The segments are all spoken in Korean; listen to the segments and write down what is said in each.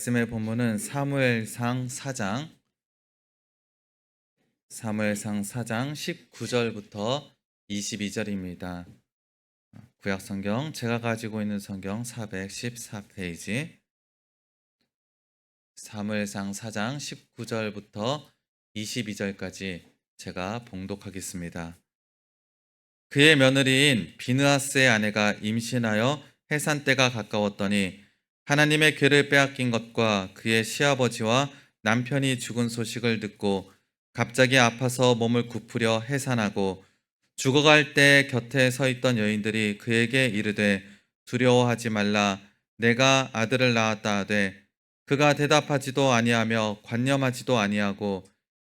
말씀의 본문은 사무엘상 4장 19절부터 22절입니다. 구약 성경 제가 가지고 있는 성경 414페이지 사무엘상 4장 19절부터 22절까지 제가 봉독하겠습니다. 그의 며느리인 비느하스의 아내가 임신하여 해산 때가 가까웠더니 하나님의 궤를 빼앗긴 것과 그의 시아버지와 남편이 죽은 소식을 듣고 갑자기 아파서 몸을 굽으려 해산하고 죽어갈 때 곁에 서 있던 여인들이 그에게 이르되 두려워하지 말라 내가 아들을 낳았다 하되 그가 대답하지도 아니하며 관념하지도 아니하고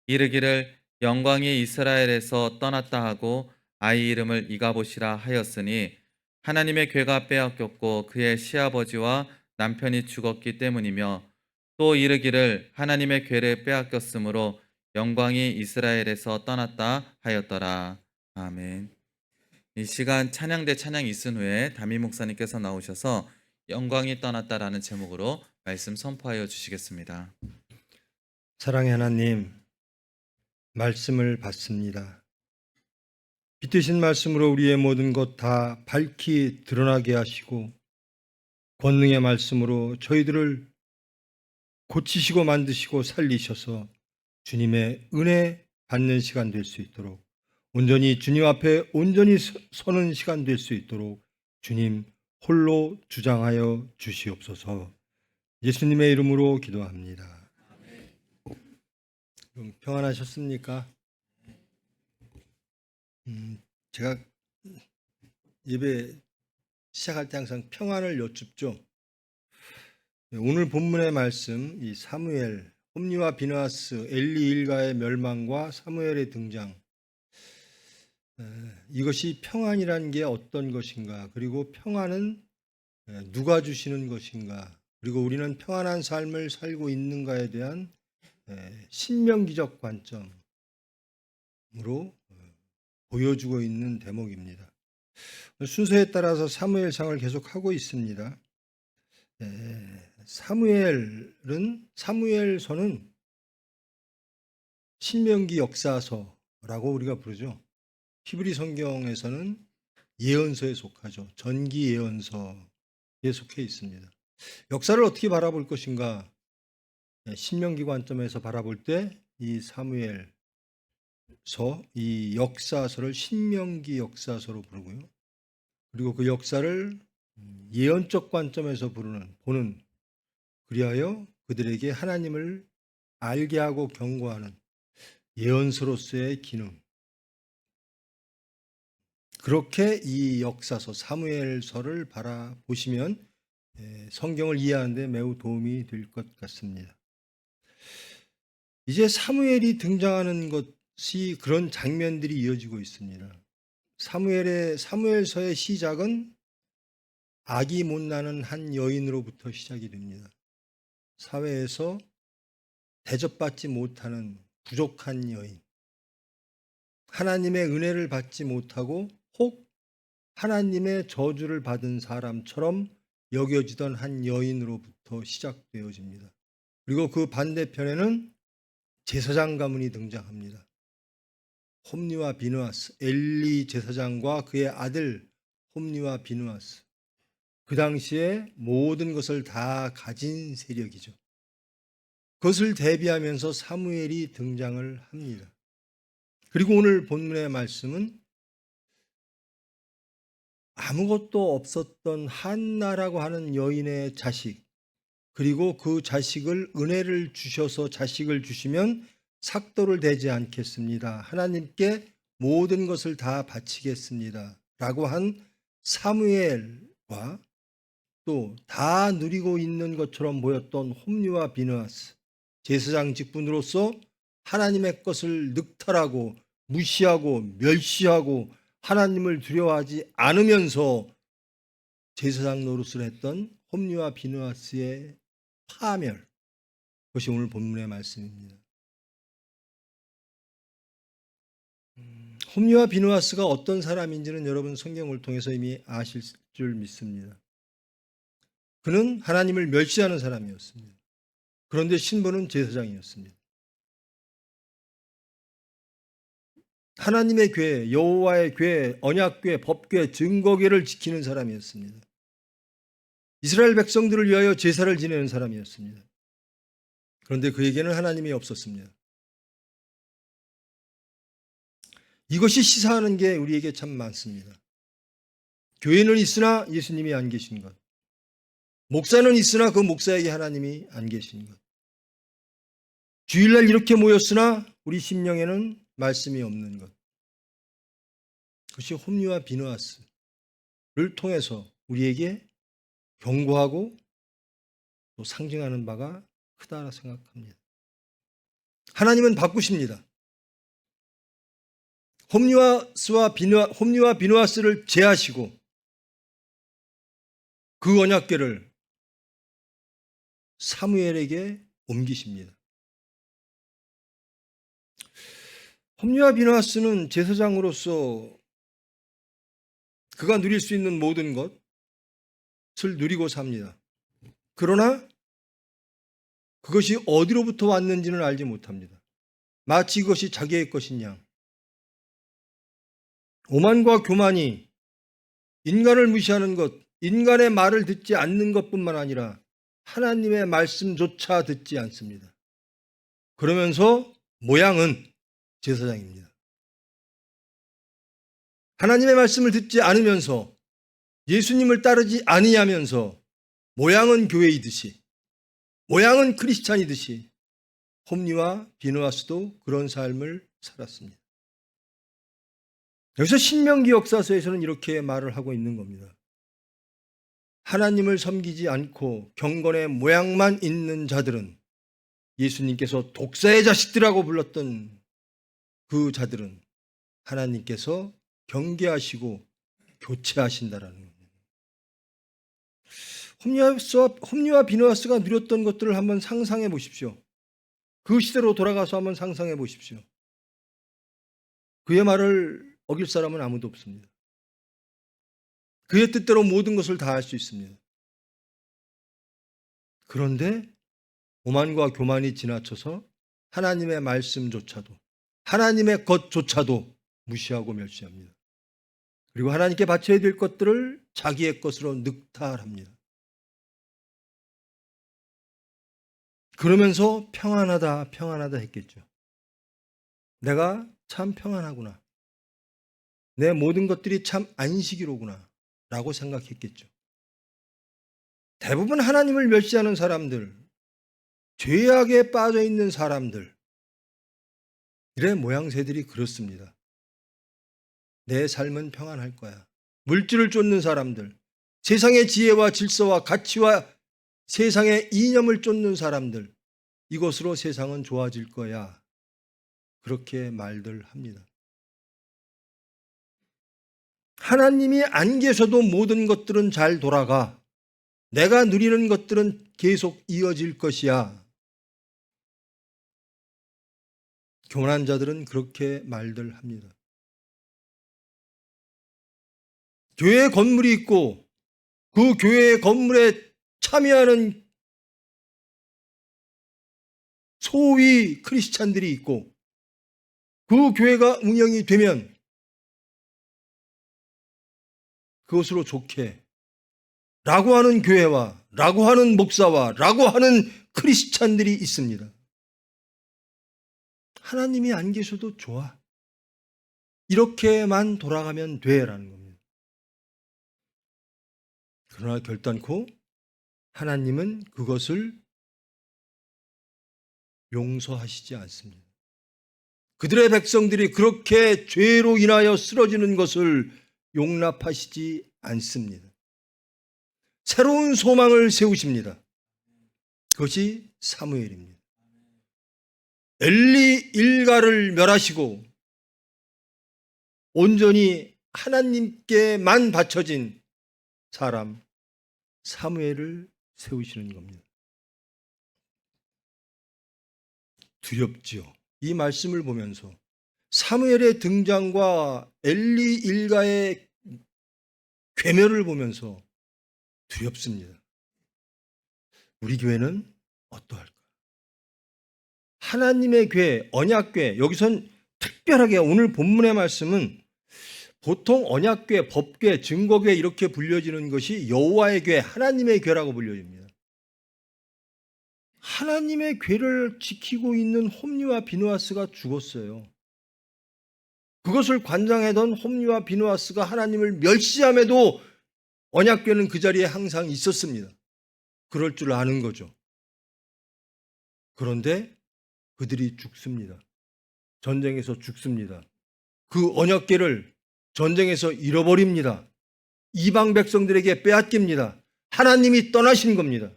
이르기를 영광이 이스라엘에서 떠났다 하고 아이 이름을 이가봇이라 하였으니 하나님의 궤가 빼앗겼고 그의 시아버지와 남편이 죽었기 때문이며 또 이르기를 하나님의 궤를 빼앗겼으므로 영광이 이스라엘에서 떠났다 하였더라. 아멘. 이 시간 찬양대 찬양이 있은 후에 담임 목사님께서 나오셔서 영광이 떠났다라는 제목으로 말씀 선포하여 주시겠습니다. 사랑의 하나님, 말씀을 받습니다. 빛드신 말씀으로 우리의 모든 것 다 밝히 드러나게 하시고 권능의 말씀으로 저희들을 고치시고 만드시고 살리셔서 주님의 은혜 받는 시간 될 수 있도록 온전히 주님 앞에 온전히 서는 시간 될 수 있도록 주님 홀로 주장하여 주시옵소서. 예수님의 이름으로 기도합니다. 평안하셨습니까? 제가 예배 시작할 때 항상 평안을 여쭙죠. 오늘 본문의 말씀, 이 사무엘, 홈리와 비느하스, 엘리 일가의 멸망과 사무엘의 등장, 이것이 평안이라는 게 어떤 것인가, 그리고 평안은 누가 주시는 것인가, 그리고 우리는 평안한 삶을 살고 있는가에 대한 신명기적 관점으로 보여주고 있는 대목입니다. 순서에 따라서 사무엘상을 계속하고 있습니다. 사무엘서는 신명기 역사서라고 우리가 부르죠. 히브리 성경에서는 예언서에 속하죠. 전기 예언서에 속해 있습니다. 역사를 어떻게 바라볼 것인가? 신명기 관점에서 바라볼 때 이 사무엘서, 이 역사서를 신명기 역사서로 부르고요. 그리고 그 역사를 예언적 관점에서 보는, 그리하여 그들에게 하나님을 알게 하고 경고하는 예언서로서의 기능, 그렇게 이 역사서 사무엘서를 바라보시면 성경을 이해하는 데 매우 도움이 될 것 같습니다. 이제 사무엘이 등장하는 것이 그런 장면들이 이어지고 있습니다. 사무엘서의 시작은 악이 못 나는 한 여인으로부터 시작이 됩니다. 사회에서 대접받지 못하는 부족한 여인, 하나님의 은혜를 받지 못하고 혹 하나님의 저주를 받은 사람처럼 여겨지던 한 여인으로부터 시작되어집니다. 그리고 그 반대편에는 제사장 가문이 등장합니다. 홈리와 비느하스, 엘리 제사장과 그의 아들 홈리와 비느하스, 그 당시에 모든 것을 다 가진 세력이죠. 그것을 대비하면서 사무엘이 등장을 합니다. 그리고 오늘 본문의 말씀은 아무것도 없었던 한나라고 하는 여인의 자식, 그리고 그 자식을 은혜를 주셔서 자식을 주시면 삭도를 대지 않겠습니다. 하나님께 모든 것을 다 바치겠습니다. 라고 한 사무엘과 또 다 누리고 있는 것처럼 보였던 홈리와 비느하스, 제사장 직분으로서 하나님의 것을 늑탈하고 무시하고 멸시하고 하나님을 두려워하지 않으면서 제사장 노릇을 했던 홈리와 비느하스의 파멸, 그것이 오늘 본문의 말씀입니다. 홈리와 비느하스가 어떤 사람인지는 여러분 성경을 통해서 이미 아실 줄 믿습니다. 그는 하나님을 멸시하는 사람이었습니다. 그런데 신부는 제사장이었습니다. 하나님의 궤, 여호와의 궤, 언약궤, 법궤, 증거궤를 지키는 사람이었습니다. 이스라엘 백성들을 위하여 제사를 지내는 사람이었습니다. 그런데 그에게는 하나님이 없었습니다. 이것이 시사하는 게 우리에게 참 많습니다. 교회는 있으나 예수님이 안 계신 것. 목사는 있으나 그 목사에게 하나님이 안 계신 것. 주일날 이렇게 모였으나 우리 심령에는 말씀이 없는 것. 그것이 홈리와 비느하스를 통해서 우리에게 경고하고 또 상징하는 바가 크다라 생각합니다. 하나님은 바꾸십니다. 홈리와 비느하스를 제하시고 그 언약궤를 사무엘에게 옮기십니다. 홈리와 비느하스는 제사장으로서 그가 누릴 수 있는 모든 것을 누리고 삽니다. 그러나 그것이 어디로부터 왔는지는 알지 못합니다. 마치 이것이 자기의 것인 양. 오만과 교만이 인간을 무시하는 것, 인간의 말을 듣지 않는 것뿐만 아니라 하나님의 말씀조차 듣지 않습니다. 그러면서 모양은 제사장입니다. 하나님의 말씀을 듣지 않으면서 예수님을 따르지 아니하면서 모양은 교회이듯이, 모양은 크리스찬이듯이 홈리와 비느하스도 그런 삶을 살았습니다. 여기서 신명기 역사서에서는 이렇게 말을 하고 있는 겁니다. 하나님을 섬기지 않고 경건의 모양만 있는 자들은, 예수님께서 독사의 자식들이라고 불렀던 그 자들은 하나님께서 경계하시고 교체하신다라는 겁니다. 홈리와 비느하스가 누렸던 것들을 한번 상상해 보십시오. 그 시대로 돌아가서 한번 상상해 보십시오. 그의 말을 어길 사람은 아무도 없습니다. 그의 뜻대로 모든 것을 다 할 수 있습니다. 그런데 오만과 교만이 지나쳐서 하나님의 말씀조차도, 하나님의 것조차도 무시하고 멸시합니다. 그리고 하나님께 바쳐야 될 것들을 자기의 것으로 늑탈합니다. 그러면서 평안하다, 평안하다 했겠죠. 내가 참 평안하구나. 내 모든 것들이 참 안식이로구나 라고 생각했겠죠. 대부분 하나님을 멸시하는 사람들, 죄악에 빠져 있는 사람들, 이래 모양새들이 그렇습니다. 내 삶은 평안할 거야. 물질을 쫓는 사람들, 세상의 지혜와 질서와 가치와 세상의 이념을 쫓는 사람들, 이것으로 세상은 좋아질 거야. 그렇게 말들 합니다. 하나님이 안 계셔도 모든 것들은 잘 돌아가. 내가 누리는 것들은 계속 이어질 것이야. 교만한 자들은 그렇게 말들 합니다. 교회 건물이 있고 그 교회 건물에 참여하는 소위 크리스찬들이 있고 그 교회가 운영이 되면 그것으로 좋게 라고 하는 교회와 라고 하는 목사와 라고 하는 크리스찬들이 있습니다. 하나님이 안 계셔도 좋아. 이렇게만 돌아가면 돼라는 겁니다. 그러나 결단코 하나님은 그것을 용서하시지 않습니다. 그들의 백성들이 그렇게 죄로 인하여 쓰러지는 것을 용납하시지 않습니다. 새로운 소망을 세우십니다. 그것이 사무엘입니다. 엘리 일가를 멸하시고 온전히 하나님께만 바쳐진 사람 사무엘을 세우시는 겁니다. 두렵지요. 이 말씀을 보면서 사무엘의 등장과 엘리 일가의 괴멸을 보면서 두렵습니다. 우리 교회는 어떠할까? 하나님의 궤, 언약궤, 여기선 특별하게 오늘 본문의 말씀은 보통 언약궤, 법궤, 증거궤 이렇게 불려지는 것이 여호와의 궤, 하나님의 궤라고 불려집니다. 하나님의 궤를 지키고 있는 홈리와 비느하스가 죽었어요. 그것을 관장하던 홈리와 비느하스가 하나님을 멸시함에도 언약궤는 그 자리에 항상 있었습니다. 그럴 줄 아는 거죠. 그런데 그들이 죽습니다. 전쟁에서 죽습니다. 그 언약궤를 전쟁에서 잃어버립니다. 이방 백성들에게 빼앗깁니다. 하나님이 떠나신 겁니다.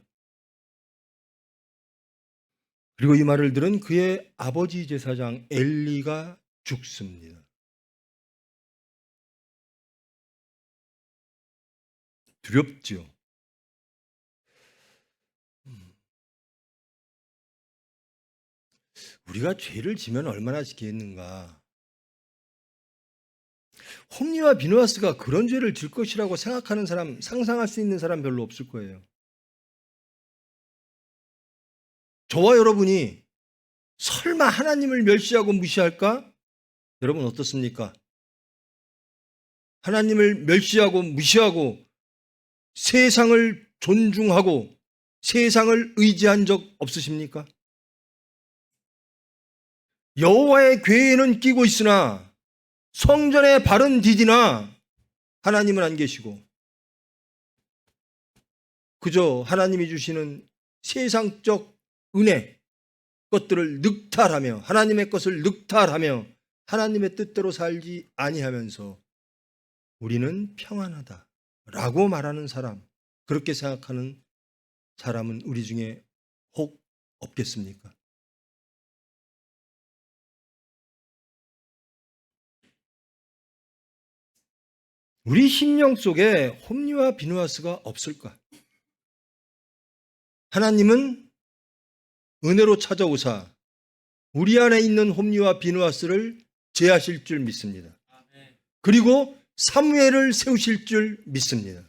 그리고 이 말을 들은 그의 아버지 제사장 엘리가 죽습니다. 두렵죠. 우리가 죄를 지면 얼마나 지겠는가. 홈리와 비느하스가 그런 죄를 질 것이라고 생각하는 사람, 상상할 수 있는 사람 별로 없을 거예요. 저와 여러분이 설마 하나님을 멸시하고 무시할까? 여러분 어떻습니까? 하나님을 멸시하고 무시하고 세상을 존중하고 세상을 의지한 적 없으십니까? 여호와의 궤에는 끼고 있으나 성전에 발은 디디나 하나님은 안 계시고 그저 하나님이 주시는 세상적 은혜 것들을 늑탈하며 하나님의 것을 늑탈하며 하나님의 뜻대로 살지 아니하면서 우리는 평안하다라고 말하는 사람, 그렇게 생각하는 사람은 우리 중에 혹 없겠습니까? 우리 심령 속에 홈리와 비느하스가 없을까? 하나님은 은혜로 찾아오사 우리 안에 있는 홈리와 비느하스를 제하실 줄 믿습니다. 그리고 사무엘을 세우실 줄 믿습니다.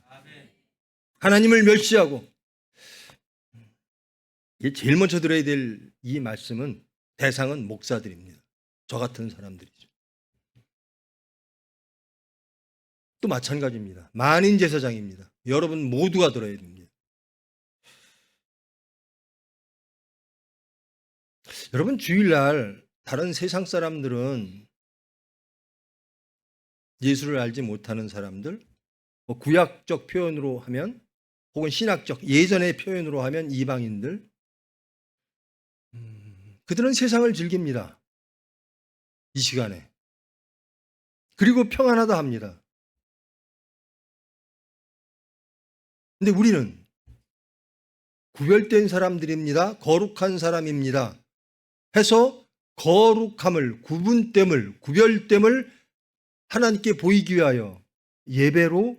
하나님을 멸시하고 제일 먼저 들어야 될 이 말씀은 대상은 목사들입니다. 저 같은 사람들이죠. 또 마찬가지입니다. 만인 제사장입니다. 여러분 모두가 들어야 됩니다. 여러분 주일날 다른 세상 사람들은 예수를 알지 못하는 사람들, 구약적 표현으로 하면 혹은 신학적 예전의 표현으로 하면 이방인들, 그들은 세상을 즐깁니다. 이 시간에. 그리고 평안하다 합니다. 근데 우리는 구별된 사람들입니다. 거룩한 사람입니다. 해서 거룩함을, 구분됨을, 구별됨을 하나님께 보이기 위하여 예배로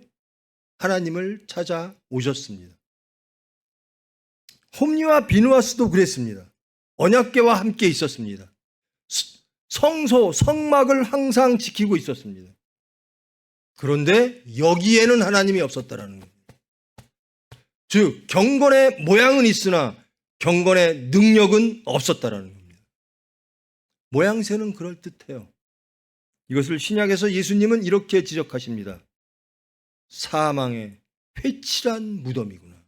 하나님을 찾아오셨습니다. 홈리와 비느하스도 그랬습니다. 언약궤와 함께 있었습니다. 성소, 성막을 항상 지키고 있었습니다. 그런데 여기에는 하나님이 없었다라는 겁니다. 즉 경건의 모양은 있으나 경건의 능력은 없었다라는 겁니다. 모양새는 그럴듯해요. 이것을 신약에서 예수님은 이렇게 지적하십니다. 사망의 회칠한 무덤이구나.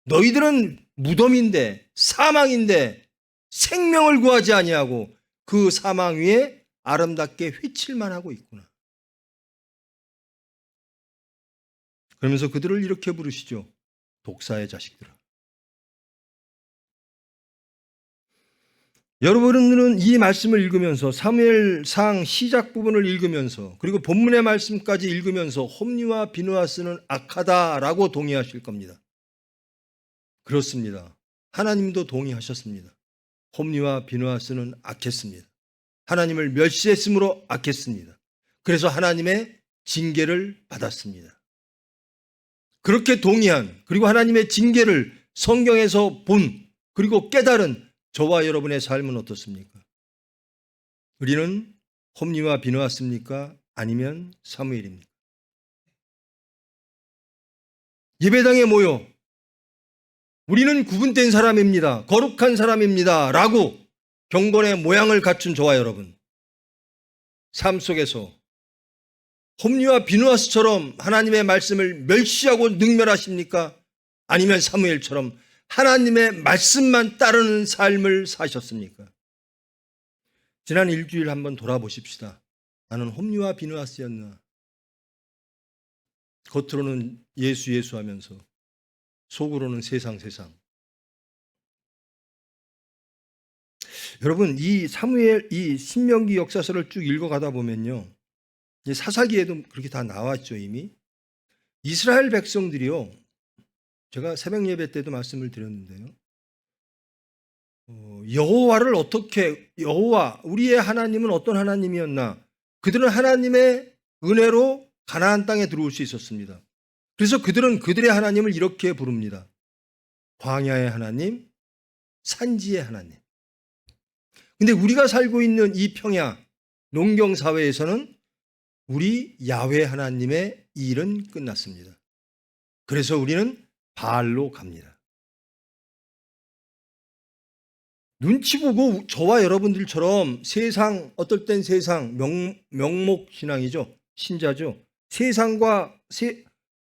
너희들은 무덤인데 사망인데 생명을 구하지 아니하고 그 사망 위에 아름답게 회칠만 하고 있구나. 그러면서 그들을 이렇게 부르시죠. 독사의 자식들아. 여러분들은 이 말씀을 읽으면서 사무엘상 시작 부분을 읽으면서 그리고 본문의 말씀까지 읽으면서 홈리와 비느하스는 악하다라고 동의하실 겁니다. 그렇습니다. 하나님도 동의하셨습니다. 홈리와 비느하스는 악했습니다. 하나님을 멸시했으므로 악했습니다. 그래서 하나님의 징계를 받았습니다. 그렇게 동의한 그리고 하나님의 징계를 성경에서 본 그리고 깨달은 저와 여러분의 삶은 어떻습니까? 우리는 홈리와 비느하스입니까? 아니면 사무엘입니까? 예배당에 모여 우리는 구분된 사람입니다. 거룩한 사람입니다. 라고 경건의 모양을 갖춘 저와 여러분, 삶 속에서 홈리와 비누아스처럼 하나님의 말씀을 멸시하고 능멸하십니까? 아니면 사무엘처럼 하나님의 말씀만 따르는 삶을 사셨습니까? 지난 일주일 한번 돌아보십시다. 나는 홈리와 비누아스였나? 겉으로는 예수 예수 하면서 속으로는 세상 세상. 여러분, 이 사무엘, 이 신명기 역사서를 쭉 읽어가다 보면요, 이 사사기에도 그렇게 다 나왔죠. 이미 이스라엘 백성들이요, 제가 새벽 예배 때도 말씀을 드렸는데요, 여호와를 어떻게, 여호와 우리의 하나님은 어떤 하나님이었나? 그들은 하나님의 은혜로 가나안 땅에 들어올 수 있었습니다. 그래서 그들은 그들의 하나님을 이렇게 부릅니다. 광야의 하나님, 산지의 하나님. 근데 우리가 살고 있는 이 평야 농경 사회에서는 우리 야훼 하나님의 일은 끝났습니다. 그래서 우리는 바알로 갑니다. 눈치 보고 저와 여러분들처럼 세상, 어떨 땐 세상, 명목신앙이죠. 신자죠. 세상과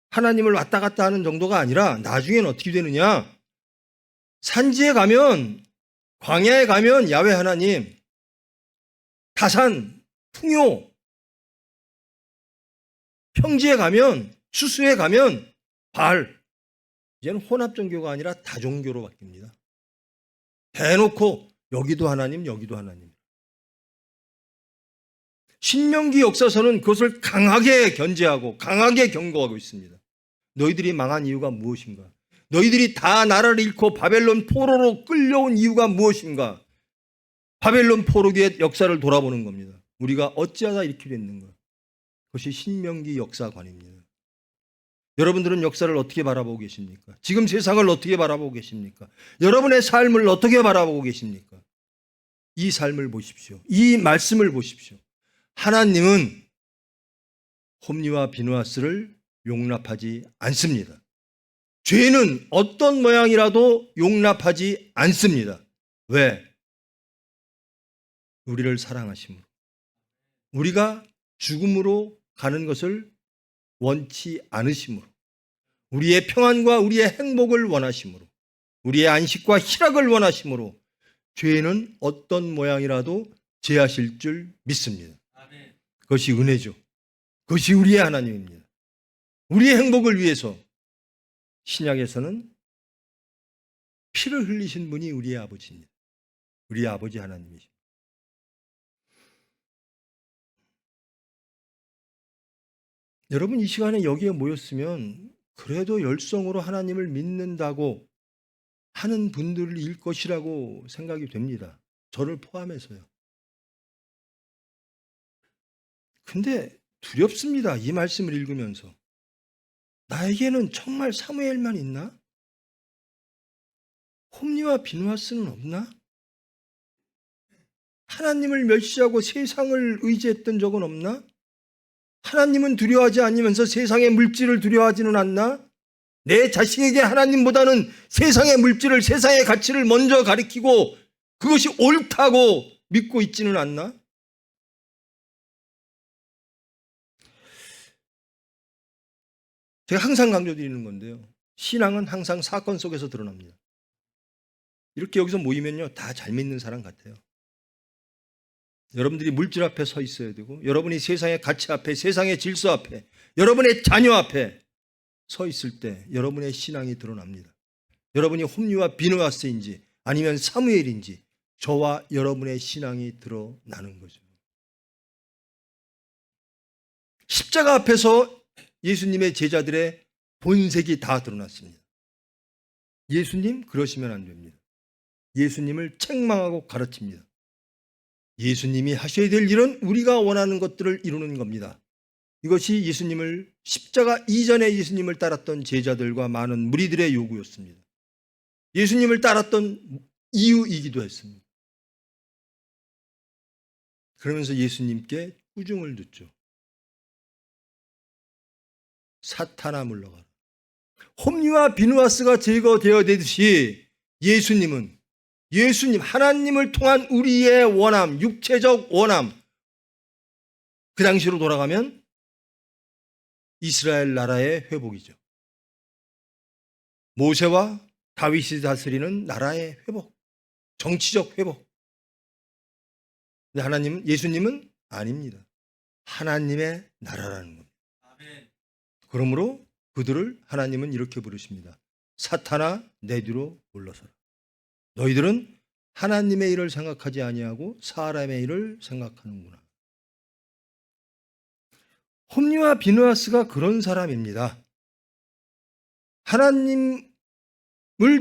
하나님을 왔다 갔다 하는 정도가 아니라 나중엔 어떻게 되느냐? 산지에 가면, 광야에 가면 야훼 하나님, 다산, 풍요, 평지에 가면, 수수에 가면 바알. 이제는 혼합종교가 아니라 다종교로 바뀝니다. 대놓고 여기도 하나님, 여기도 하나님. 신명기 역사서는 그것을 강하게 견제하고 강하게 경고하고 있습니다. 너희들이 망한 이유가 무엇인가? 너희들이 다 나라를 잃고 바벨론 포로로 끌려온 이유가 무엇인가? 바벨론 포로기의 역사를 돌아보는 겁니다. 우리가 어찌하다 이렇게 됐는가? 그것이 신명기 역사관입니다. 여러분들은 역사를 어떻게 바라보고 계십니까? 지금 세상을 어떻게 바라보고 계십니까? 여러분의 삶을 어떻게 바라보고 계십니까? 이 삶을 보십시오. 이 말씀을 보십시오. 하나님은 홈리와 비누아스를 용납하지 않습니다. 죄는 어떤 모양이라도 용납하지 않습니다. 왜? 우리를 사랑하심으로. 우리가 죽음으로 가는 것을 원치 않으심으로, 우리의 평안과 우리의 행복을 원하심으로, 우리의 안식과 희락을 원하심으로 죄는 어떤 모양이라도 제하실 줄 믿습니다. 그것이 은혜죠. 그것이 우리의 하나님입니다. 우리의 행복을 위해서 신약에서는 피를 흘리신 분이 우리의 아버지입니다. 우리의 아버지 하나님이십니다. 여러분, 이 시간에 여기에 모였으면 그래도 열성으로 하나님을 믿는다고 하는 분들일 것이라고 생각이 됩니다. 저를 포함해서요. 근데 두렵습니다. 이 말씀을 읽으면서. 나에게는 정말 사무엘만 있나? 홈리와 비누아스는 없나? 하나님을 멸시하고 세상을 의지했던 적은 없나? 하나님은 두려워하지 않으면서 세상의 물질을 두려워하지는 않나? 내 자식에게 하나님보다는 세상의 물질을, 세상의 가치를 먼저 가리키고 그것이 옳다고 믿고 있지는 않나? 제가 항상 강조드리는 건데요, 신앙은 항상 사건 속에서 드러납니다. 이렇게 여기서 모이면요, 다 잘 믿는 사람 같아요. 여러분들이 물질 앞에 서 있어야 되고, 여러분이 세상의 가치 앞에, 세상의 질서 앞에, 여러분의 자녀 앞에 서 있을 때 여러분의 신앙이 드러납니다. 여러분이 홈리와 비누아스인지 아니면 사무엘인지 저와 여러분의 신앙이 드러나는 거죠. 십자가 앞에서 예수님의 제자들의 본색이 다 드러났습니다. 예수님, 그러시면 안 됩니다. 예수님을 책망하고 가르칩니다. 예수님이 하셔야 될 일은 우리가 원하는 것들을 이루는 겁니다. 이것이 예수님을, 십자가 이전에 예수님을 따랐던 제자들과 많은 무리들의 요구였습니다. 예수님을 따랐던 이유이기도 했습니다. 그러면서 예수님께 꾸중을 듣죠. 사탄아 물러가라. 홈리와 비누아스가 제거되어야 되듯이 예수님은 예수님, 하나님을 통한 우리의 원함, 육체적 원함, 그 당시로 돌아가면 이스라엘 나라의 회복이죠. 모세와 다윗이 다스리는 나라의 회복, 정치적 회복. 근데 하나님은, 예수님은 아닙니다. 하나님의 나라라는 겁니다. 그러므로 그들을 하나님은 이렇게 부르십니다. 사탄아, 내 뒤로 물러서라. 너희들은 하나님의 일을 생각하지 아니하고 사람의 일을 생각하는구나. 홈리와 비느하스가 그런 사람입니다. 하나님을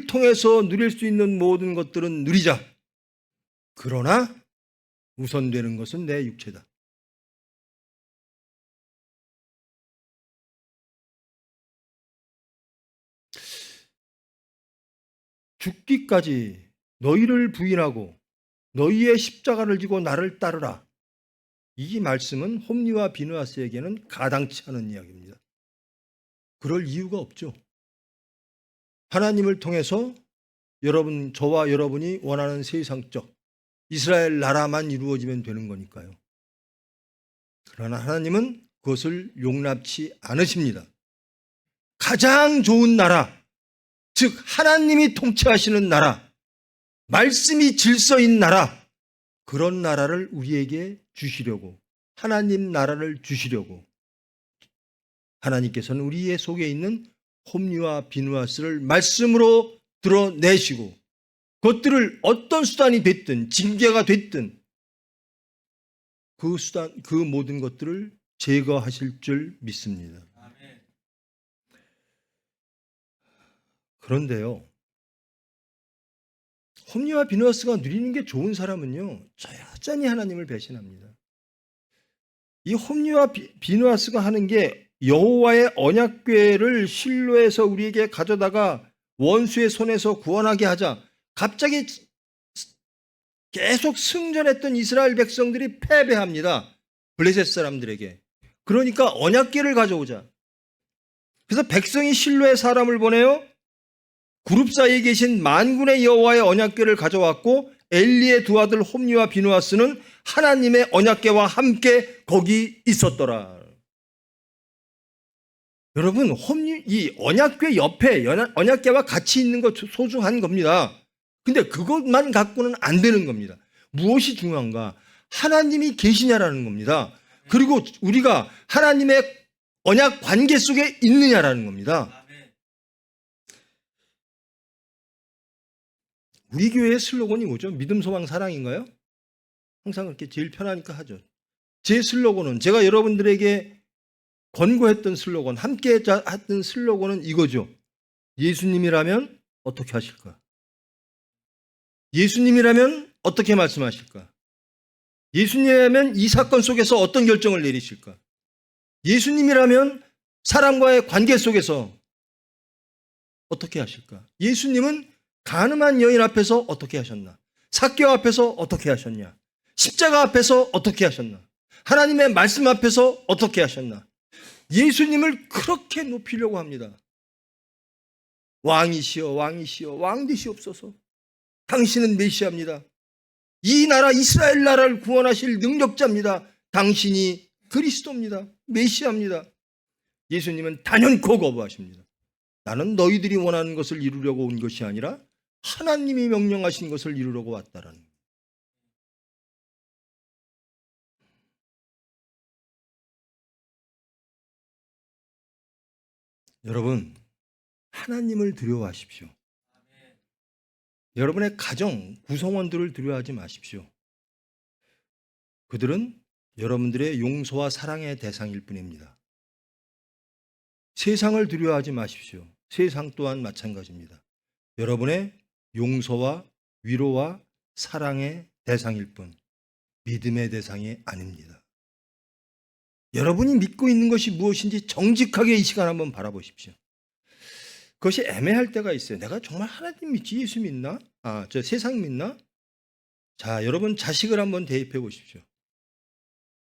통해서 누릴 수 있는 모든 것들은 누리자. 그러나 우선되는 것은 내 육체다. 죽기까지 너희를 부인하고 너희의 십자가를 지고 나를 따르라. 이 말씀은 홈리와 비느하스에게는 가당치 않은 이야기입니다. 그럴 이유가 없죠. 하나님을 통해서 저와 여러분이 원하는 세상적 이스라엘 나라만 이루어지면 되는 거니까요. 그러나 하나님은 그것을 용납치 않으십니다. 가장 좋은 나라, 즉 하나님이 통치하시는 나라, 말씀이 질서인 나라, 그런 나라를 우리에게 주시려고, 하나님 나라를 주시려고 하나님께서는 우리의 속에 있는 홈리와 비느하스를 말씀으로 드러내시고 그것들을 어떤 수단이 됐든 징계가 됐든 그 모든 것들을 제거하실 줄 믿습니다. 그런데요, 홈리와 비느하스가 누리는 게 좋은 사람은요, 여전히 하나님을 배신합니다. 이 홈리와 비느하스가 하는 게 여호와의 언약궤를 실로에서 우리에게 가져다가 원수의 손에서 구원하게 하자. 갑자기 계속 승전했던 이스라엘 백성들이 패배합니다. 블레셋 사람들에게. 그러니까 언약궤를 가져오자. 그래서 백성이 실로에 사람을 보내요. 그룹 사이에 계신 만군의 여호와의 언약궤를 가져왔고 엘리의 두 아들 홈리와 비느하스는 하나님의 언약궤와 함께 거기 있었더라. 여러분, 이 언약궤 옆에 언약궤와 같이 있는 것 소중한 겁니다. 근데 그것만 갖고는 안 되는 겁니다. 무엇이 중요한가? 하나님이 계시냐라는 겁니다. 그리고 우리가 하나님의 언약 관계 속에 있느냐라는 겁니다. 우리 교회의 슬로건이 뭐죠? 믿음, 소망, 사랑인가요? 항상 그렇게 제일 편하니까 하죠. 제 슬로건은, 제가 여러분들에게 권고했던 슬로건, 함께 했던 슬로건은 이거죠. 예수님이라면 어떻게 하실까? 예수님이라면 어떻게 말씀하실까? 예수님이라면 이 사건 속에서 어떤 결정을 내리실까? 예수님이라면 사람과의 관계 속에서 어떻게 하실까? 예수님은 가늠한 여인 앞에서 어떻게 하셨나? 삭개오 앞에서 어떻게 하셨냐? 십자가 앞에서 어떻게 하셨나? 하나님의 말씀 앞에서 어떻게 하셨나? 예수님을 그렇게 높이려고 합니다. 왕이시여, 왕이시여, 왕 되시옵소서. 당신은 메시아입니다. 이 나라 이스라엘 나라를 구원하실 능력자입니다. 당신이 그리스도입니다. 메시아입니다. 예수님은 단연코 거부하십니다. 나는 너희들이 원하는 것을 이루려고 온 것이 아니라 하나님이 명령하신 것을 이루려고 왔다라는 거예요. 여러분, 하나님을 두려워하십시오. 여러분의 가정, 구성원들을 두려워하지 마십시오. 그들은 여러분들의 용서와 사랑의 대상일 뿐입니다. 세상을 두려워하지 마십시오. 세상 또한 마찬가지입니다. 여러분의 용서와 위로와 사랑의 대상일 뿐, 믿음의 대상이 아닙니다. 여러분이 믿고 있는 것이 무엇인지 정직하게 이 시간 한번 바라보십시오. 그것이 애매할 때가 있어요. 내가 정말 하나님 믿지, 예수 믿나? 저 세상 믿나? 자, 여러분 자식을 한번 대입해 보십시오.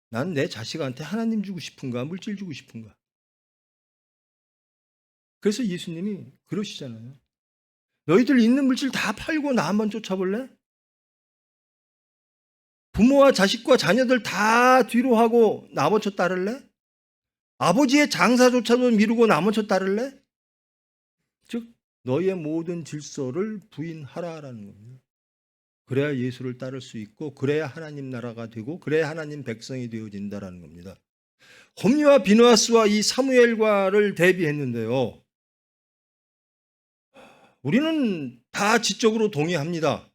난 내 자식한테 하나님 주고 싶은가, 물질 주고 싶은가? 그래서 예수님이 그러시잖아요. 너희들 있는 물질 다 팔고 나 한번 쫓아볼래? 부모와 자식과 자녀들 다 뒤로 하고 나 먼저 따를래? 아버지의 장사조차도 미루고 나 먼저 따를래? 즉 너희의 모든 질서를 부인하라라는 겁니다. 그래야 예수를 따를 수 있고 그래야 하나님 나라가 되고 그래야 하나님 백성이 되어진다라는 겁니다. 홈리와 비느하스와 이 사무엘과를 대비했는데요. 우리는 다 지적으로 동의합니다.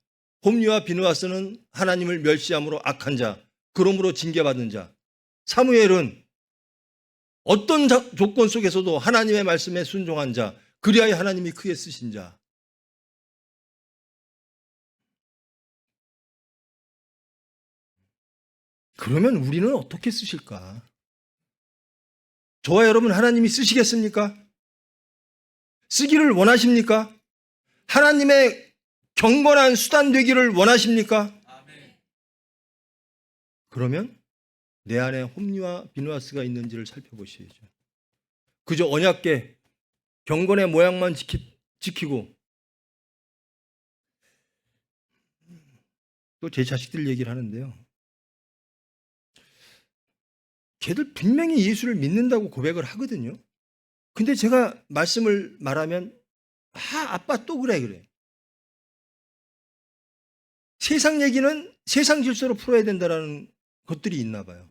홈리와 비느하스는 하나님을 멸시함으로 악한 자, 그러므로 징계받은 자. 사무엘은 어떤 조건 속에서도 하나님의 말씀에 순종한 자, 그리하여 하나님이 크게 쓰신 자. 그러면 우리는 어떻게 쓰실까? 저와 여러분 하나님이 쓰시겠습니까? 쓰기를 원하십니까? 하나님의 경건한 수단 되기를 원하십니까? 그러면 내 안에 홈리와 비느하스가 있는지를 살펴보셔야죠. 그저 언약궤 경건의 모양만 지키고 또 제 자식들 얘기를 하는데요. 걔들 분명히 예수를 믿는다고 고백을 하거든요. 근데 제가 말씀을 말하면 아빠 또 그래. 세상 얘기는 세상 질서로 풀어야 된다는 것들이 있나 봐요.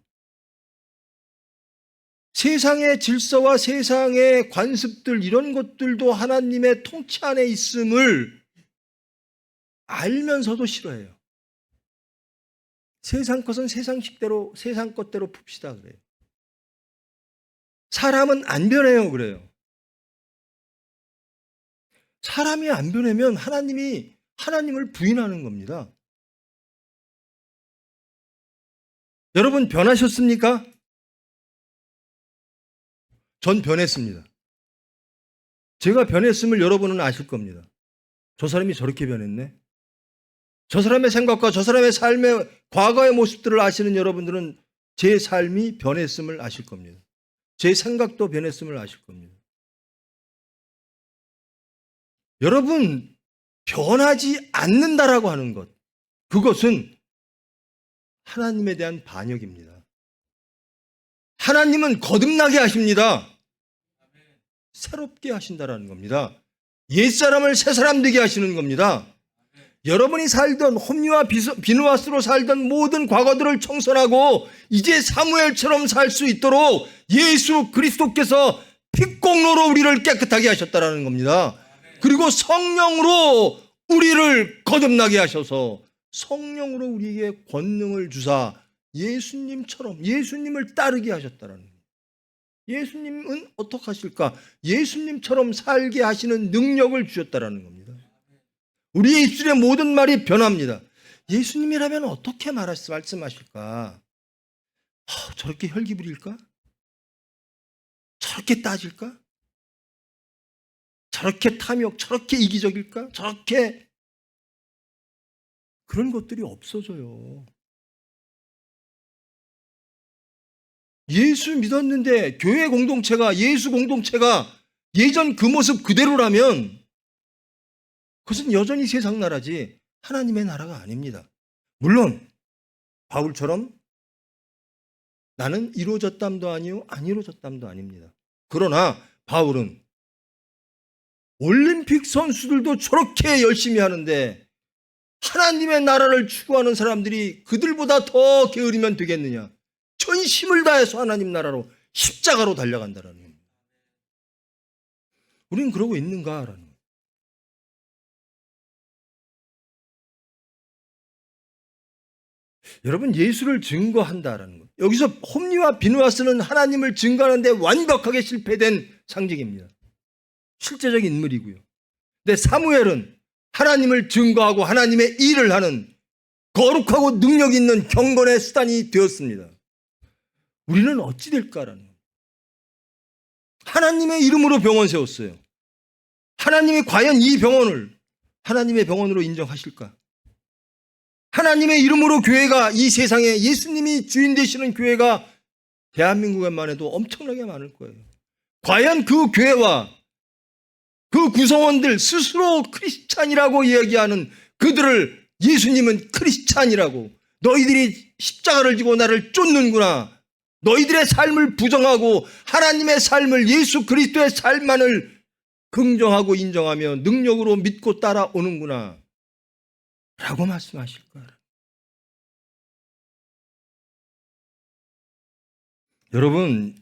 세상의 질서와 세상의 관습들 이런 것들도 하나님의 통치 안에 있음을 알면서도 싫어해요. 세상 것은 세상식대로 세상 것대로 풉시다 그래요. 사람은 안 변해요 그래요. 사람이 안 변하면 하나님을 부인하는 겁니다. 여러분 변하셨습니까? 전 변했습니다. 제가 변했음을 여러분은 아실 겁니다. 저 사람이 저렇게 변했네. 저 사람의 생각과 저 사람의 삶의 과거의 모습들을 아시는 여러분들은 제 삶이 변했음을 아실 겁니다. 제 생각도 변했음을 아실 겁니다. 여러분 변하지 않는다라고 하는 것, 그것은 하나님에 대한 반역입니다. 하나님은 거듭나게 하십니다. 새롭게 하신다라는 겁니다. 옛사람을 새사람 되게 하시는 겁니다. 여러분이 살던 홈리와 비느하스로 살던 모든 과거들을 청산하고 이제 사무엘처럼 살 수 있도록 예수 그리스도께서 핏공로로 우리를 깨끗하게 하셨다라는 겁니다. 그리고 성령으로 우리를 거듭나게 하셔서 성령으로 우리에게 권능을 주사 예수님처럼 예수님을 따르게 하셨다라는 겁니다. 예수님은 어떻게 하실까? 예수님처럼 살게 하시는 능력을 주셨다라는 겁니다. 우리의 입술의 모든 말이 변합니다. 예수님이라면 어떻게 말씀하실까? 저렇게 혈기 부릴까? 저렇게 따질까? 저렇게 탐욕, 저렇게 이기적일까? 저렇게 그런 것들이 없어져요. 예수 믿었는데 교회 공동체가 예수 공동체가 예전 그 모습 그대로라면 그것은 여전히 세상 나라지 하나님의 나라가 아닙니다. 물론 바울처럼 나는 이루어졌담도 아니요 안 이루어졌담도 아닙니다. 그러나 바울은 올림픽 선수들도 저렇게 열심히 하는데 하나님의 나라를 추구하는 사람들이 그들보다 더 게으르면 되겠느냐. 전심을 다해서 하나님 나라로 십자가로 달려간다는 겁니다. 우리는 그러고 있는가라는 거예요. 여러분 예수를 증거한다라는 것. 여기서 홈리와 비느하스는 하나님을 증거하는데 완벽하게 실패된 상징입니다. 실제적인 인물이고요. 근데 사무엘은 하나님을 증거하고 하나님의 일을 하는 거룩하고 능력 있는 경건의 수단이 되었습니다. 우리는 어찌 될까라는 거예요. 하나님의 이름으로 병원 세웠어요. 하나님이 과연 이 병원을 하나님의 병원으로 인정하실까? 하나님의 이름으로 교회가 이 세상에 예수님이 주인 되시는 교회가 대한민국에만 해도 엄청나게 많을 거예요. 과연 그 교회와 그 구성원들 스스로 크리스찬이라고 이야기하는 그들을 예수님은 크리스찬이라고, 너희들이 십자가를 지고 나를 쫓는구나, 너희들의 삶을 부정하고 하나님의 삶을, 예수 그리스도의 삶만을 긍정하고 인정하며 능력으로 믿고 따라오는구나 라고 말씀하실 거예요. 여러분,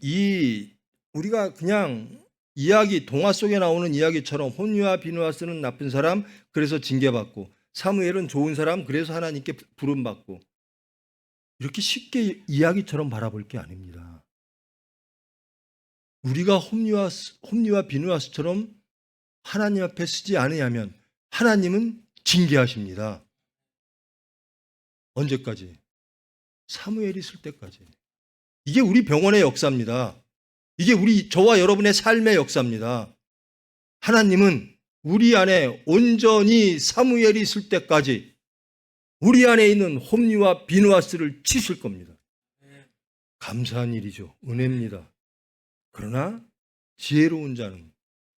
우리가 그냥 이야기, 동화 속에 나오는 이야기처럼 홈리와 비누아스는 나쁜 사람, 그래서 징계받고, 사무엘은 좋은 사람, 그래서 하나님께 부름받고, 이렇게 쉽게 이야기처럼 바라볼 게 아닙니다. 우리가 홈리와 비누아스처럼 하나님 앞에 쓰지 않으면 하나님은 징계하십니다. 언제까지? 사무엘이 있을 때까지. 이게 우리 병원의 역사입니다. 이게 저와 여러분의 삶의 역사입니다. 하나님은 우리 안에 온전히 사무엘이 있을 때까지 우리 안에 있는 홈리와 비누아스를 치실 겁니다. 감사한 일이죠. 은혜입니다. 그러나 지혜로운 자는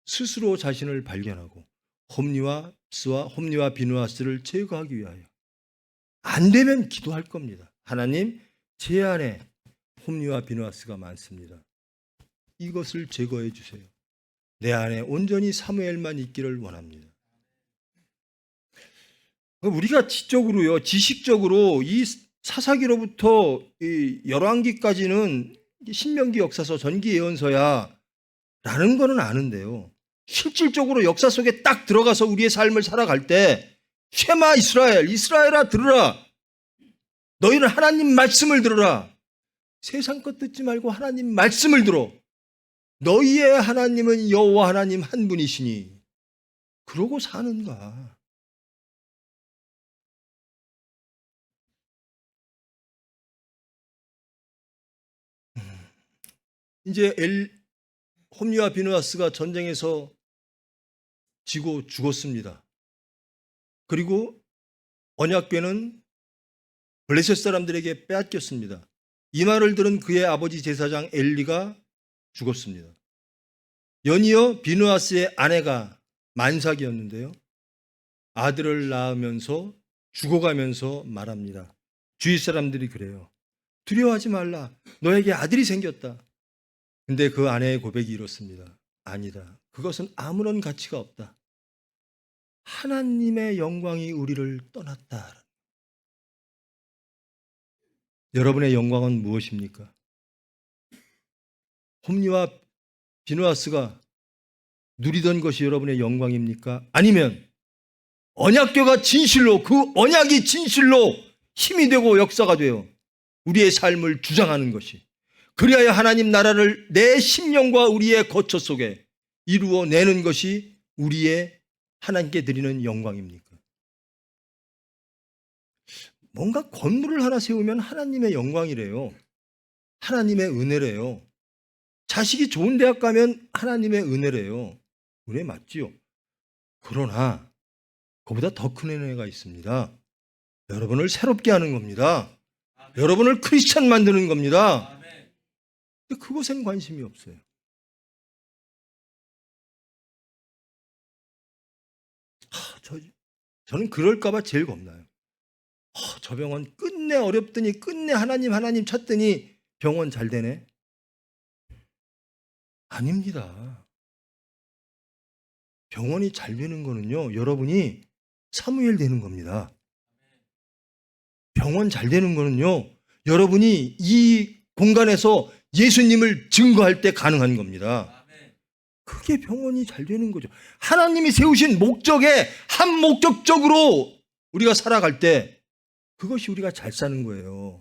스스로 자신을 발견하고 홈리와 비누아스를 제거하기 위하여 안 되면 기도할 겁니다. 하나님, 제 안에 홈리와 비누아스가 많습니다. 이것을 제거해 주세요. 내 안에 온전히 사무엘만 있기를 원합니다. 우리가 지식적으로 이 사사기로부터 이 열왕기까지는 신명기 역사서, 전기 예언서야 라는 거는 아는데요, 실질적으로 역사 속에 딱 들어가서 우리의 삶을 살아갈 때 쉐마 이스라엘, 이스라엘아 들으라, 너희는 하나님 말씀을 들으라, 세상 것 듣지 말고 하나님 말씀을 들어, 너희의 하나님은 여호와 하나님 한 분이시니, 그러고 사는가. 이제 홈리와 비누아스가 전쟁에서 지고 죽었습니다. 그리고 언약궤는 블레셋 사람들에게 빼앗겼습니다. 이 말을 들은 그의 아버지 제사장 엘리가 죽었습니다. 연이어 비누아스의 아내가 만삭이었는데요, 아들을 낳으면서 죽어가면서 말합니다. 주위 사람들이 그래요. 두려워하지 말라. 너에게 아들이 생겼다. 근데 그 아내의 고백이 이렇습니다. 아니다. 그것은 아무런 가치가 없다. 하나님의 영광이 우리를 떠났다. 여러분의 영광은 무엇입니까? 홈리와 비누아스가 누리던 것이 여러분의 영광입니까? 아니면 언약궤가 진실로, 그 언약이 진실로 힘이 되고 역사가 되어 우리의 삶을 주장하는 것이, 그리하여 하나님 나라를 내 심령과 우리의 거처 속에 이루어내는 것이 우리의 하나님께 드리는 영광입니까? 뭔가 건물을 하나 세우면 하나님의 영광이래요. 하나님의 은혜래요. 자식이 좋은 대학 가면 하나님의 은혜래요. 은혜 맞지요? 그러나 그보다 더 큰 은혜가 있습니다. 여러분을 새롭게 하는 겁니다. 아멘. 여러분을 크리스찬 만드는 겁니다. 아멘. 근데 그것엔 관심이 없어요. 저는 그럴까 봐 제일 겁나요. 저 병원 끝내 어렵더니, 끝내 하나님 찾더니 병원 잘 되네. 아닙니다. 병원이 잘 되는 거는요, 여러분이 사무엘 되는 겁니다. 병원 잘 되는 거는요, 여러분이 이 공간에서 예수님을 증거할 때 가능한 겁니다. 그게 병원이 잘 되는 거죠. 하나님이 세우신 목적에 한 목적적으로 우리가 살아갈 때 그것이 우리가 잘 사는 거예요.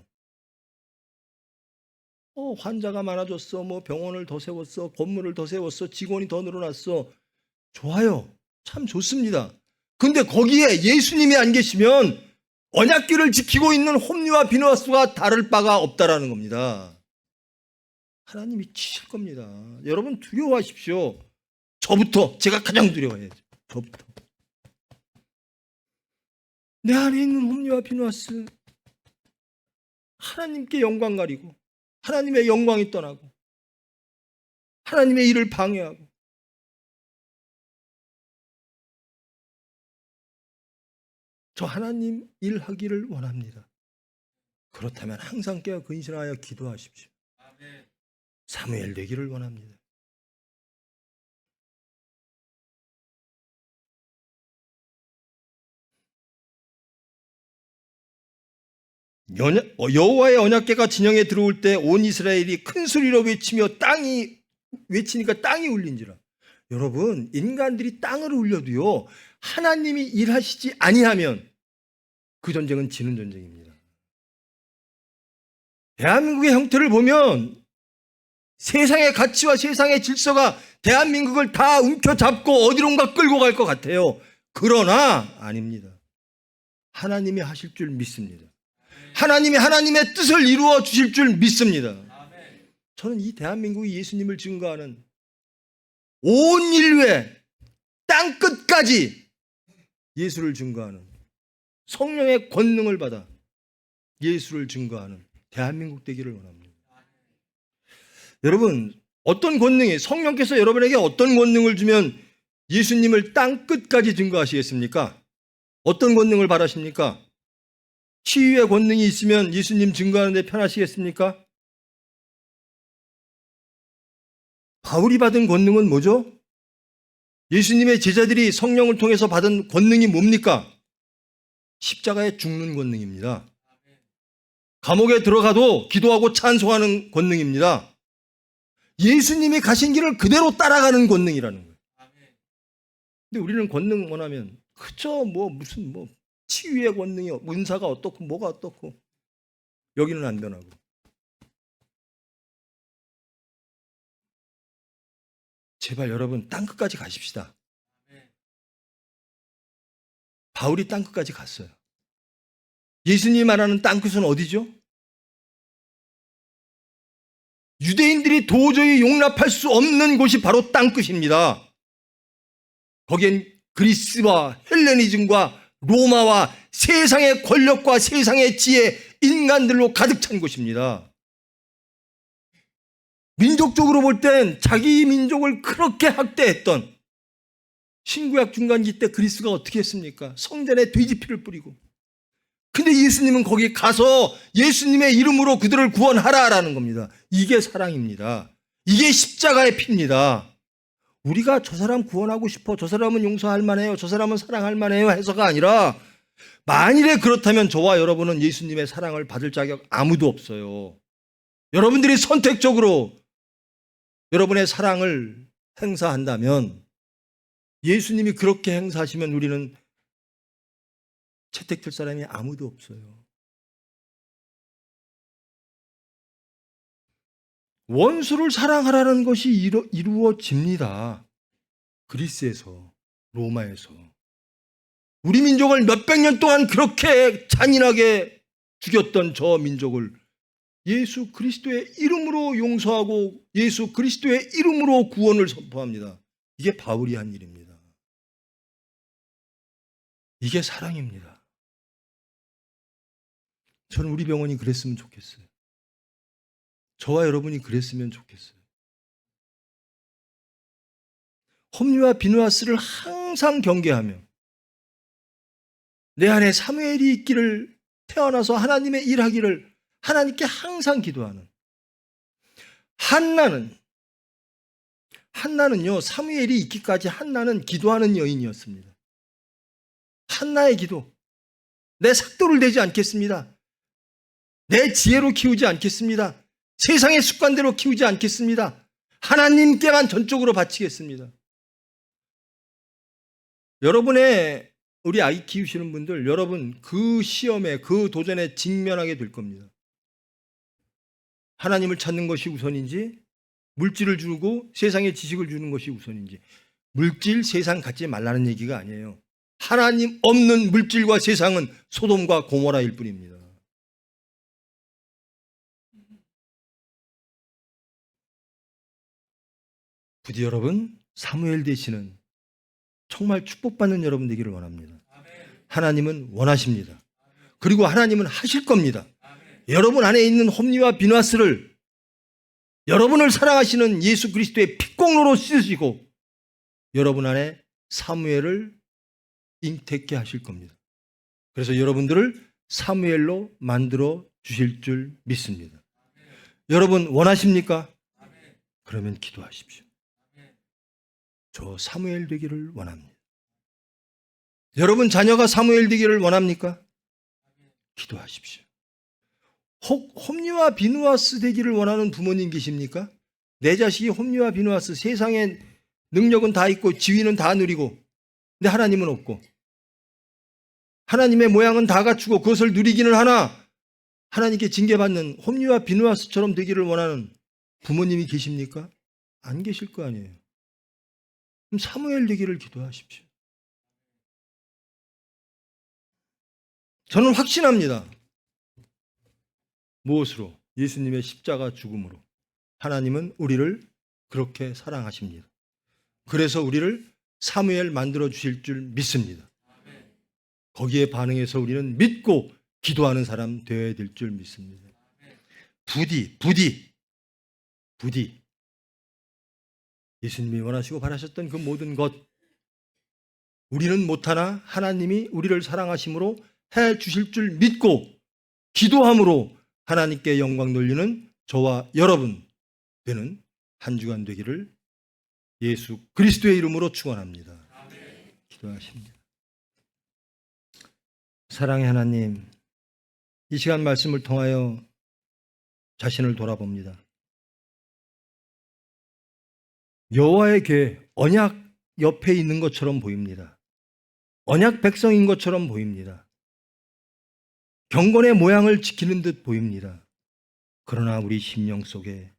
환자가 많아졌어, 병원을 더 세웠어, 건물을 더 세웠어, 직원이 더 늘어났어. 좋아요. 참 좋습니다. 근데 거기에 예수님이 안 계시면 언약궤를 지키고 있는 홈리와 비누아스와 다를 바가 없다라는 겁니다. 하나님이 치실 겁니다. 여러분 두려워하십시오. 저부터, 제가 가장 두려워해야죠. 저부터. 내 안에 있는 홈리와 비누아스, 하나님께 영광 가리고 하나님의 영광이 떠나고 하나님의 일을 방해하고 저 하나님 일하기를 원합니다. 그렇다면 항상 깨어 근신하여 기도하십시오. 사무엘 되기를 원합니다. 여호와의 언약궤가 진영에 들어올 때 온 이스라엘이 큰 소리로 외치며 땅이 외치니까 땅이 울린지라. 여러분, 인간들이 땅을 울려도요, 하나님이 일하시지 아니하면 그 전쟁은 지는 전쟁입니다. 대한민국의 형태를 보면 세상의 가치와 세상의 질서가 대한민국을 다 움켜잡고 어디론가 끌고 갈 것 같아요. 그러나 아닙니다. 하나님이 하실 줄 믿습니다. 하나님이 하나님의 뜻을 이루어 주실 줄 믿습니다. 저는 이 대한민국이 예수님을 증거하는 온 인류의 땅끝까지 예수를 증거하는, 성령의 권능을 받아 예수를 증거하는 대한민국 되기를 원합니다. 여러분, 어떤 권능이, 성령께서 여러분에게 어떤 권능을 주면 예수님을 땅끝까지 증거하시겠습니까? 어떤 권능을 바라십니까? 치유의 권능이 있으면 예수님 증거하는 데 편하시겠습니까? 바울이 받은 권능은 뭐죠? 예수님의 제자들이 성령을 통해서 받은 권능이 뭡니까? 십자가에 죽는 권능입니다. 감옥에 들어가도 기도하고 찬송하는 권능입니다. 예수님이 가신 길을 그대로 따라가는 권능이라는 거예요. 근데 우리는 권능 원하면 그저 무슨 치유의 권능이, 은사가 어떻고 뭐가 어떻고, 여기는 안 변하고. 제발 여러분, 땅끝까지 가십시다. 바울이 땅끝까지 갔어요. 예수님이 말하는 땅끝은 어디죠? 유대인들이 도저히 용납할 수 없는 곳이 바로 땅끝입니다. 거기엔 그리스와 헬레니즘과 로마와 세상의 권력과 세상의 지혜, 인간들로 가득 찬 곳입니다. 민족적으로 볼 땐 자기 민족을 그렇게 학대했던, 신구약 중간기 때 그리스가 어떻게 했습니까? 성전에 돼지피를 뿌리고. 근데 예수님은 거기 가서 예수님의 이름으로 그들을 구원하라라는 겁니다. 이게 사랑입니다. 이게 십자가의 피입니다. 우리가 저 사람 구원하고 싶어, 저 사람은 용서할 만해요, 저 사람은 사랑할 만해요 해서가 아니라, 만일에 그렇다면 저와 여러분은 예수님의 사랑을 받을 자격 아무도 없어요. 여러분들이 선택적으로 여러분의 사랑을 행사한다면, 예수님이 그렇게 행사하시면 우리는 채택될 사람이 아무도 없어요. 원수를 사랑하라는 것이 이루어집니다. 그리스에서, 로마에서. 우리 민족을 몇백 년 동안 그렇게 잔인하게 죽였던 저 민족을 예수 그리스도의 이름으로 용서하고 예수 그리스도의 이름으로 구원을 선포합니다. 이게 바울이 한 일입니다. 이게 사랑입니다. 저는 우리 병원이 그랬으면 좋겠어요. 저와 여러분이 그랬으면 좋겠어요. 홈리와 비누아스를 항상 경계하며 내 안에 사무엘이 있기를, 태어나서 하나님의 일하기를 하나님께 항상 기도하는, 한나는요, 사무엘이 있기까지 한나는 기도하는 여인이었습니다. 한나의 기도, 내 삭도를 내지 않겠습니다. 내 지혜로 키우지 않겠습니다. 세상의 습관대로 키우지 않겠습니다. 하나님께만 전적으로 바치겠습니다. 여러분의, 우리 아이 키우시는 분들, 여러분 그 시험에, 그 도전에 직면하게 될 겁니다. 하나님을 찾는 것이 우선인지, 물질을 주고 세상의 지식을 주는 것이 우선인지. 물질, 세상 갖지 말라는 얘기가 아니에요. 하나님 없는 물질과 세상은 소돔과 고모라일 뿐입니다. 부디 여러분, 사무엘 되시는 정말 축복받는 여러분 되기를 원합니다. 하나님은 원하십니다. 그리고 하나님은 하실 겁니다. 여러분 안에 있는 홈리와 비누아스를 여러분을 사랑하시는 예수 그리스도의 핏공로로 씻으시고 여러분 안에 사무엘을 잉태케 하실 겁니다. 그래서 여러분들을 사무엘로 만들어 주실 줄 믿습니다. 여러분 원하십니까? 그러면 기도하십시오. 저 사무엘 되기를 원합니다. 여러분 자녀가 사무엘 되기를 원합니까? 기도하십시오. 혹 홈리와 비누아스 되기를 원하는 부모님 계십니까? 내 자식이 홈리와 비누아스, 세상에 능력은 다 있고 지위는 다 누리고 근데 하나님은 없고 하나님의 모양은 다 갖추고 그것을 누리기는 하나 하나님께 징계받는 홈리와 비누아스처럼 되기를 원하는 부모님이 계십니까? 안 계실 거 아니에요. 그럼 사무엘 되기를 기도하십시오. 저는 확신합니다. 무엇으로? 예수님의 십자가 죽음으로. 하나님은 우리를 그렇게 사랑하십니다. 그래서 우리를 사무엘 만들어 주실 줄 믿습니다. 거기에 반응해서 우리는 믿고 기도하는 사람 되어야 될 줄 믿습니다. 부디 예수님이 원하시고 바라셨던 그 모든 것 우리는 못하나 하나님이 우리를 사랑하심으로 해 주실 줄 믿고 기도함으로 하나님께 영광 돌리는 저와 여러분 되는 한 주간 되기를 예수 그리스도의 이름으로 축원합니다. 기도하십니다. 사랑의 하나님, 이 시간 말씀을 통하여 자신을 돌아봅니다. 여호와의 궤, 언약 옆에 있는 것처럼 보입니다. 언약 백성인 것처럼 보입니다. 경건의 모양을 지키는 듯 보입니다. 그러나 우리 심령 속에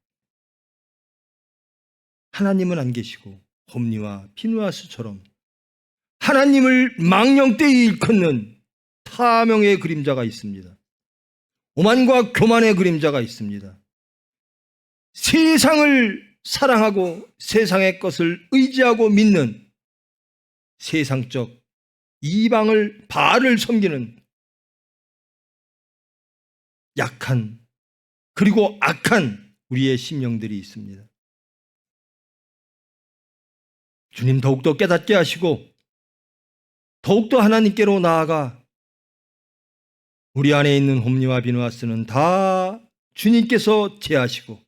하나님은 안 계시고 홈리와 피누아스처럼 하나님을 망령되이 일컫는 타명의 그림자가 있습니다. 오만과 교만의 그림자가 있습니다. 세상을 사랑하고 세상의 것을 의지하고 믿는 세상적 이방을 바알을 섬기는 약한 그리고 악한 우리의 심령들이 있습니다. 주님 더욱더 깨닫게 하시고 더욱더 하나님께로 나아가 우리 안에 있는 홈리와 비누아스는 다 주님께서 제하시고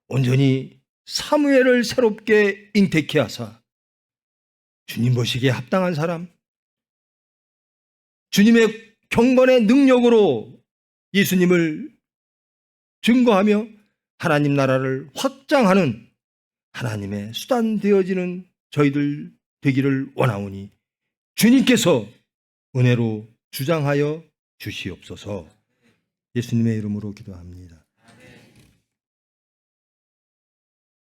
온전히 사무엘을 새롭게 잉태케 하사 주님 보시기에 합당한 사람, 주님의 경건의 능력으로 예수님을 증거하며 하나님 나라를 확장하는 하나님의 수단 되어지는 저희들 되기를 원하오니 주님께서 은혜로 주장하여 주시옵소서. 예수님의 이름으로 기도합니다.